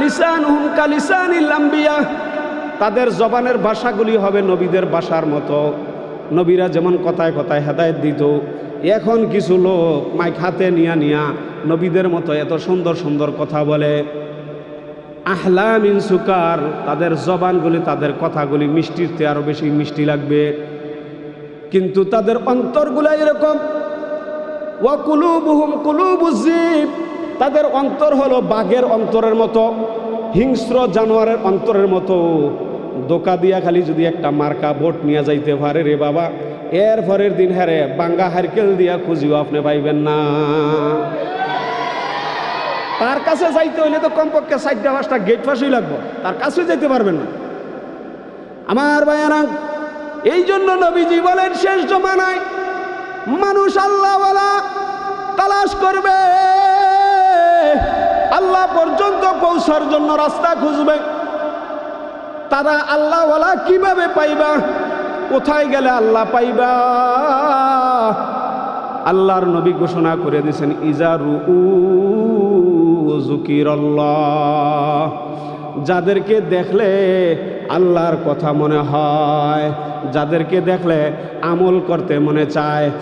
লিসানুহুম কালিসানিল আম্বিয়া, তাদের জবানের ভাষাগুলি হবে নবীদের ভাষার মতো। নবীরা যেমন কথায় কথায় হেদায়েত দিত, এখন কিছু লোক মাইক হাতে নিয়া নবীদের মতো এত সুন্দর সুন্দর কথা বলে। আহলা মিন সুকার, তাদের জবানগুলি তাদের কথাগুলি মিষ্টির চেয়ে আরো বেশি মিষ্টি লাগবে, কিন্তু তাদের অন্তরগুলো এরকম। ওয়া কুলুবুহুম কুলুবুজ যিব, তাদের অন্তর হলো বাঘের অন্তরের মতো, হিংস্র জানোয়ারের অন্তরের মতো। দোকা দিয়া খালি যদি একটা মার্কা ভোট নিয়ে যাইতে পারে রে বাবা, এর পরের দিন হ্যারে বাঙ্গা হারকেল দিয়া খুঁজিও আপনি পাইবেন না। তার কাছে যাইতে হইলে তো কমপক্ষে 4-5টা গেট পাসই লাগবে, তার কাছে যাইতে পারবেন না। আমার ভাইয়ারা, এই জন্য নবীজি বলেন শেষ জমানায় মানুষ আল্লাহওয়ালা তালাশ করবে, আল্লাহ পর্যন্ত পৌঁছার জন্য রাস্তা খুঁজবে। তারা আল্লাহওয়ালা কিভাবে পাইবা, কোথায় গেলে আল্লাহ পাইবা? আল্লাহর নবী ঘোষণা করে দিয়েছেন, ইজারু যুকিরাল্লাহ, যাদেরকে দেখলে আল্লাহর কথা মনে হয়, যাদেরকে দেখলে আমল করতে মনে চায়।